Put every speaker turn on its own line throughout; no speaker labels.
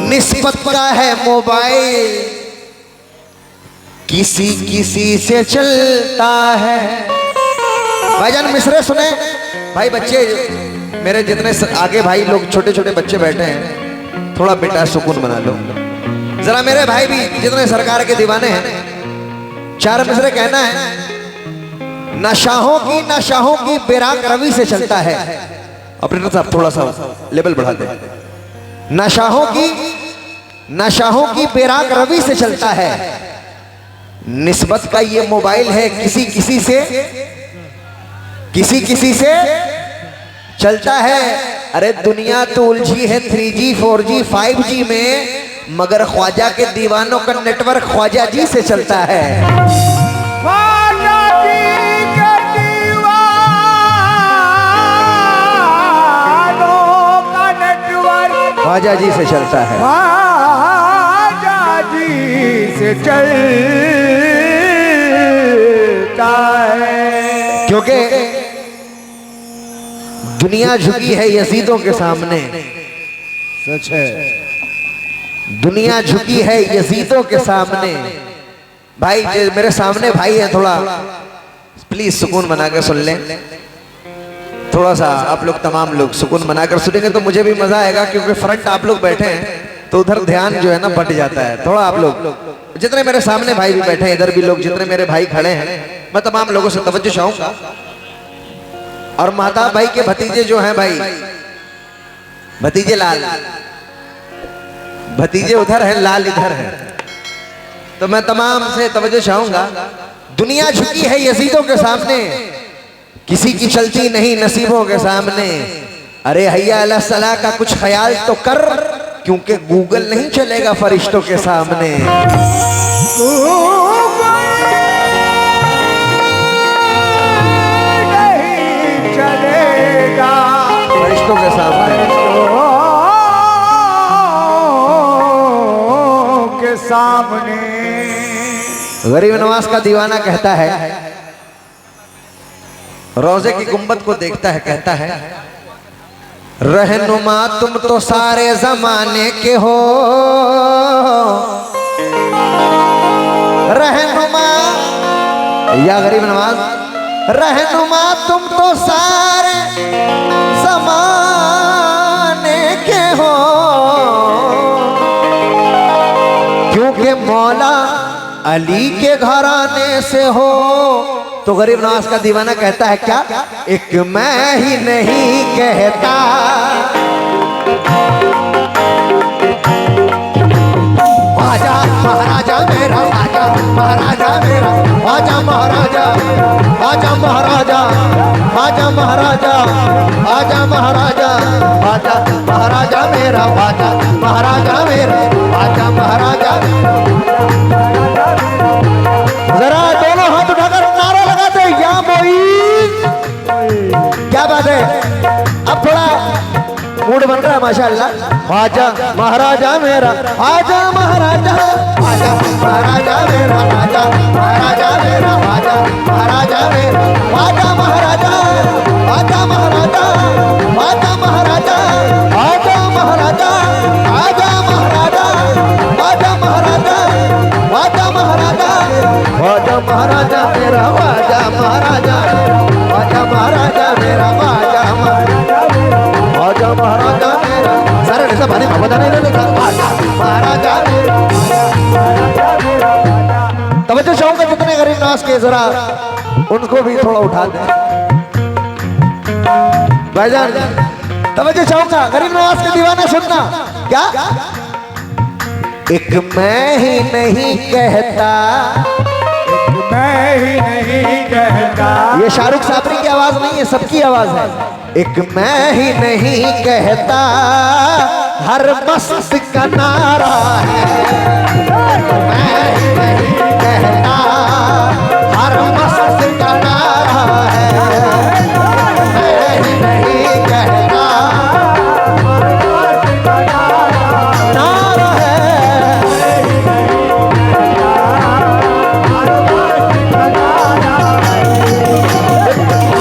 निस्बत का है मोबाइल, किसी किसी से चलता है। भाईजान मिसरे सुने भाई, बच्चे मेरे जितने आगे भाई लोग छोटे छोटे बच्चे बैठे हैं, थोड़ा बेटा सुकून बना लो जरा। मेरे भाई भी जितने सरकार के दीवाने हैं, चार मिसरे कहना है। नशाहों की बेराक रवि से चलता है। ऑपरेटर साहब थोड़ा सा लेवल बढ़ा दे। नशाहों की बेराक रवि से चलता है। निस्बत का ये मोबाइल है, किसी किसी से चलता है। अरे दुनिया तो उलझी है 3G 4G 5G में, मगर ख्वाजा के दीवानों का नेटवर्क ख्वाजा जी से चलता है। ख्वाजा जी से चलता है,
ख्वाजा जी से चलता है।
क्योंकि दुनिया झुकी है यजीदों के सामने।
सच है,
दुनिया झुकी है यजीदों के सामने। भाई जो मेरे सामने भाई है, थोड़ा प्लीज सुकून बनाकर सुन लें। थोड़ा सा आप लोग तमाम लोग सुकून बनाकर सुनेंगे तो मुझे भी मजा आएगा, क्योंकि फ्रंट आप लोग बैठे हैं तो उधर ध्यान जो है ना बट जाता है। थोड़ा आप लोग जितने मेरे सामने भाई भी बैठे हैं, इधर भी लोग जितने मेरे भाई खड़े हैं, मैं तमाम लोगों से तवज्जो चाहूंगा। और महताब भाई के भतीजे जो हैं भाई, भतीजे लाल, भतीजे उधर है, लाल इधर है, तो मैं तमाम से तवज्जो चाहूंगा। दुनिया झुकी है यजीदों के सामने, किसी की चलती नहीं नसीबों के सामने। अरे हैया अला सलाह का कुछ ख्याल तो कर, क्योंकि गूगल नहीं चलेगा फरिश्तों के सामने।
नहीं चलेगा
फरिश्तों के सामने,
के सामने।
गरीब नवाज का दीवाना कहता है, रोजे की गुंबद को देखता है, कहता है, रहनुमा तुम तो सारे जमाने के हो, रहनुमा या गरीब नवाज, रहनुमा तुम तो सारे जमाने के हो, क्योंकि मौला अली के घराने से हो। तो गरीब नवाज का दीवाना कहता है क्या, एक मैं ही नहीं कहता, आजा महाराजा मेरा, आजा महाराजा मेरा, आजा महाराजा, आजा महाराजा, आजा महाराजा, आजा महाराजा, आजा महाराजा मेरा, आजा महाराजा मेरा, आजा महाराजा। जरा दोनों हाथ उठाकर नारा लगाते, या मोईन। क्या बात है, अब थोड़ा मूड बन रहा है माशाअल्लाह। आजा महाराजा मेरा, आजा महाराजा, आजा महाराजा मेरा, आजा महाराजा मेरा, आजा महाराजा मेरा, आजा महाराजा, आजा महाराजा, आजा महाराजा, आजा महाराजा, आजा महाराजा, आजा महाराजा, आजा महाराजा, आजा महाराजा मेरा, आजा महाराजा, आजा महाराजा मेरा, आजा महाराजा, आजा महाराजा मेरा। सारे ऐसा भाने बाबा जाने लगा, आजा महाराजा मेरा। तवज्जो चाहूंगा जितने गरीब नवाज के, जरा उनको भी थोड़ा उठा दे भाईजान। तवज्जो चाहूंगा, गरीब नवाज के दीवाना सुनना। क्या एक मैं ही नहीं कहता,
मैं ही नहीं कहता।
ये शाहरुख साबरी की आवाज नहीं है, सबकी आवाज है। एक मैं ही नहीं कहता, हर मस्त का नारा है। मैं ही नहीं कहता, हर मस्त का नारा है। मैं ही नहीं कहता, नारा है।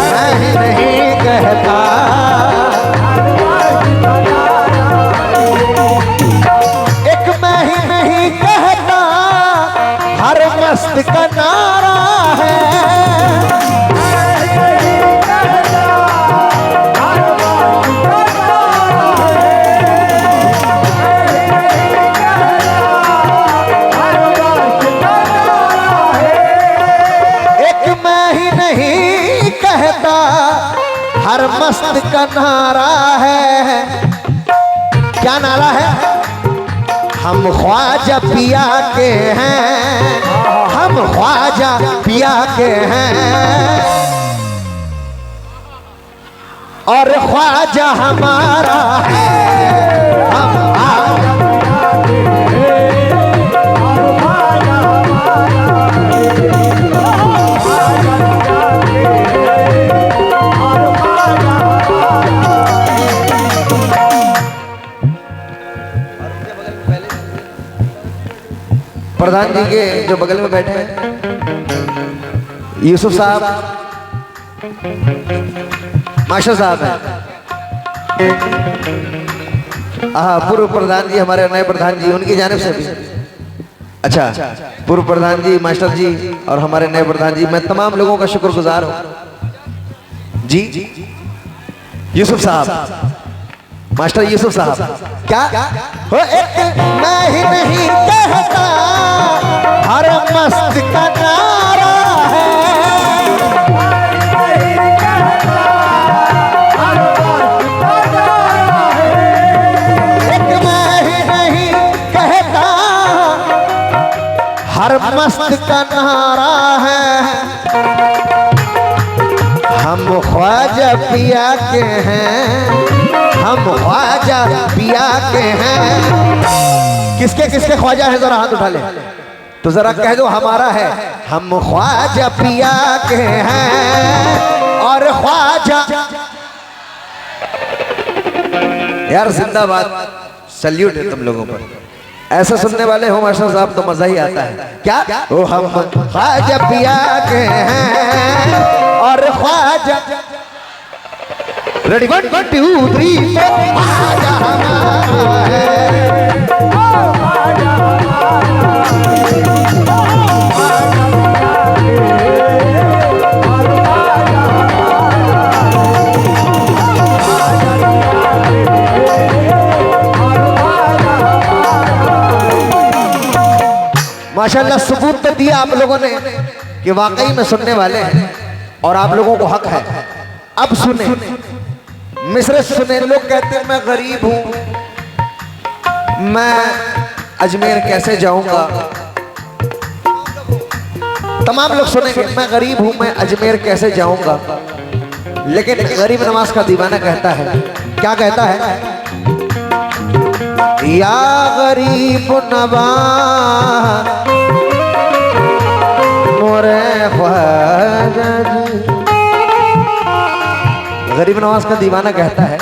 मैं ही नहीं कहता, मस्त का नारा है। एक मैं ही नहीं कहता, हर मस्त का नारा है। क्या नारा है? हम ख्वाजा पिया के हैं, हम ख्वाजा पिया के हैं, और ख्वाजा हमारा है। हम ख्वाजा प्रधान जी के जो बगल में बैठे हैं यूसुफ साहब, मास्टर साहब हैं। पूर्व प्रधान जी, हमारे नए प्रधान जी, उनकी जानिब से भी। अच्छा, पूर्व प्रधान जी, मास्टर जी और हमारे नए प्रधान जी, मैं तमाम लोगों का शुक्रगुजार हूँ जी। यूसुफ साहब, मास्टर यूसुफ साहब, क्या हो? एक मैं ही नहीं कहता, हर मस्त का नारा है। एक मैं ही नहीं कहता, हर मस्त का नारा है। हम ख्वाजा पिया के हैं, हम ख्वाजा पिया के हैं। किसके किसके ख्वाजा है? जरा हाथ उठा ले तो जरा कह दो हमारा है। हम ख्वाजा पिया के हैं और ख्वाजा। यार जिंदाबाद, सल्यूट है तुम लोगों पर। ऐसा सुनने वाले हो मास्टर साहब तो मजा ही आता है। क्या ओ हम ख्वाजा पिया के हैं और ख्वाजा। रेडी 1 2 3 4 ख्वाजा हमारा है। माशाल्लाह सबूत तो दिया आप लोगों ने कि वाकई में सुनने वाले हैं और आप लोगों को हक है। अब सुने मिसरे सुने। लोग कहते हैं मैं गरीब हूं, मैं अजमेर कैसे जाऊंगा। तमाम लोग सुनेंगे मैं गरीब हूं, मैं अजमेर कैसे जाऊंगा। लेकिन गरीब नवाज का दीवाना कहता है, क्या कहता है? या गरीब नवाज मोरे ख्वाजा जी। गरीब नवाज का दीवाना कहता है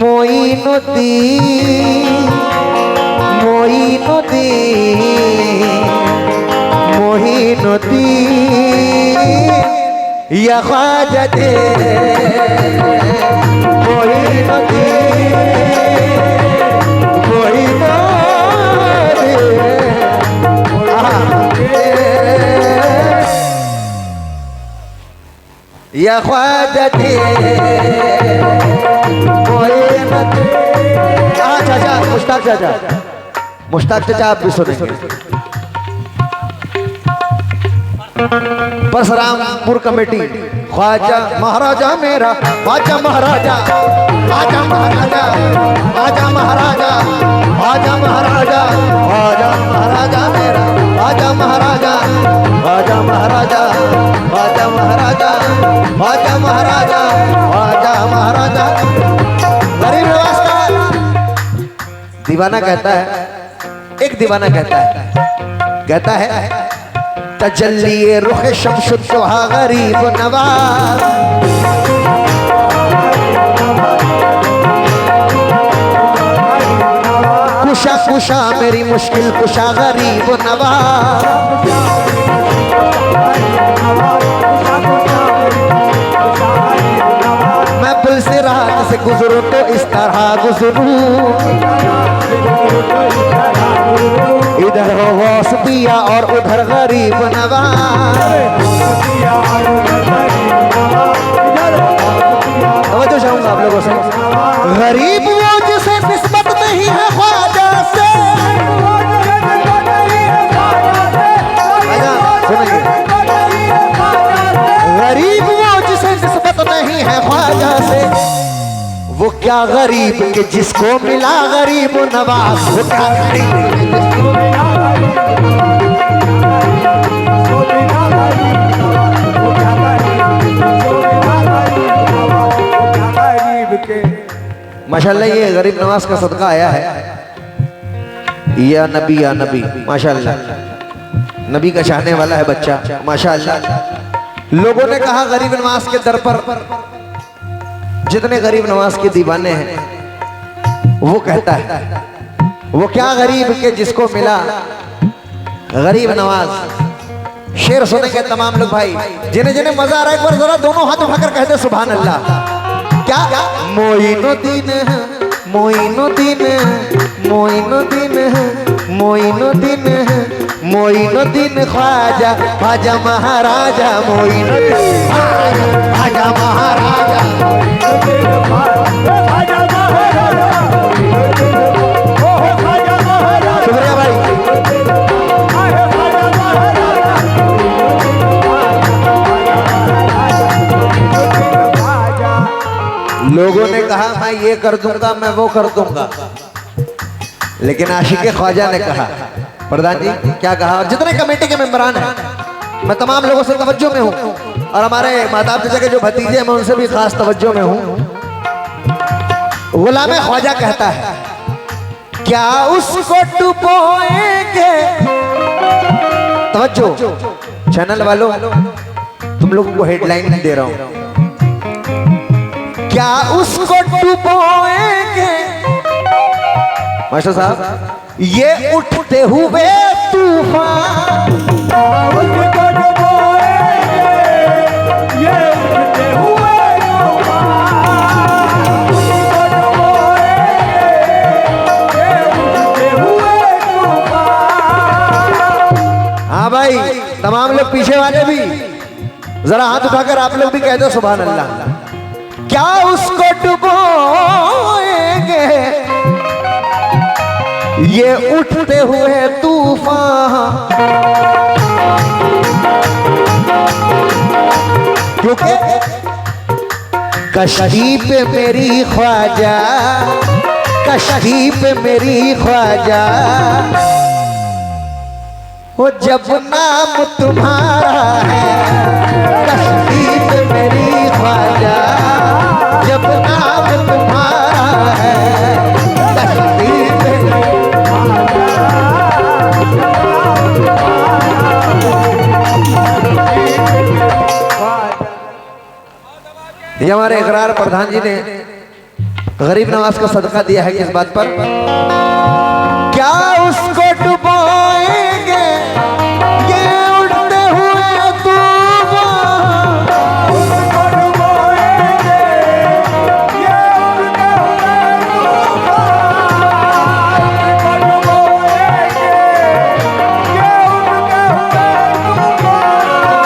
मोइनुद्दीन मोइनुद्दीन मोइनुद्दीन या ख्वाजा दे मोइनुद्दीन या ख्वाजा दे। चाचा मुश्ताक चाचा, मुश्ताक चाचा आप भी सुनेंगे। परशुरामपुर कमेटी, ख्वाजा महाराजा मेरा, ख्वाजा महाराजा, ख्वाजा महाराजा, ख्वाजा महाराजा, ख्वाजा महाराजा, ख्वाजा महाराजा मेरा, ख्वाजा महाराजा, ख्वाजा महाराजा, ख्वाजा महाराजा, ख्वाजा महाराजा, ख्वाजा महाराजा। गरीब नवाज का दीवाना कहता है, एक दीवाना कहता है तजल्ली रुख शमशुद्दोहा गरीब नवाज। कुशा कुशा मेरी मुश्किल कुशा गरीब नवाज। मैं पुल से रात से गुजरूं तो इस तरह गुजरूं, इधर हो गौस दिया और उधर गरीब नवाज। तवज्जो चाहूंगा आप लोगों से। गरीब वो जिसे निस्बत नहीं है ख्वाजा से। सुनिए, गरीब वो जिसे निस्बत नहीं है ख्वाजा से, वो क्या गरीब के जिसको मिला गरीब नवाज। वो क्या गरीब के जिसको मिला माशाल्लाह। ये गरीब नवाज का सदका आया है। या नबी माशाल्लाह, नबी का चाहने वाला है बच्चा माशाल्लाह। लोगों ने कहा गरीब नवाज के दर पर जितने गरीब नवाज के दीवाने हैं, वो कहता है वो क्या गरीब के जिसको मिला गरीब नवाज। शेर सुनेंगे तमाम लोग भाई, जिन्हें जिन्हें मजा आ रहा है एक बार जरा दोनों हाथ उठाकर कहते सुभान अल्लाह। क्या मोइनुद्दीन मोइनुद्दीन मोइनुद्दीन मोइनुद्दीन मोइनुद्दीन ख्वाजा ख्वाजा महाराजा मोइनुद्दीन ख्वाजा महाराजा। शुक्रिया भाई। लोगों ने कहा मैं ये कर दूंगा मैं वो कर दूंगा, लेकिन आशिक़े ख्वाजा ने कहा, प्रधान जी क्या कहा, और जितने कमेटी के मेंबरान हैं मैं तमाम लोगों से तवज्जो में हूँ, और हमारे माता पिता के जो भतीजे हैं मैं उनसे भी खास तवज्जो में हूँ। गुलाम ख्वाजा कहता है क्या उसको डुबोएंगे। तवज्जो चैनल वालों, तुम लोगों को हेडलाइन दे रहा हूँ। क्या उसको डुबोएंगे मास्टर साहब ये उठते हुए तूफान। उसको डुबोएंगे ये उठते हुए तूफान। उसको डुबोएंगे ये उठते हुए तूफान। हाँ भाई, तमाम लोग पीछे वाले भी जरा हाथ उठाकर आप लोग भी कह दो सुभान अल्लाह। क्या उसको डुबोएंगे ये उठते हुए तूफान। क्योंकि कश्ती पे मेरी ख्वाजा, कश्ती पे मेरी ख्वाजा, वो जब नाम तुम्हारा है। कश्ती पे मेरी ख्वाजा जब नाम तुम्हारा है। कश्ती पे ये हमारे इकरार प्रधान जी ने गरीब नवाज का सदका दिया है किस बात पर।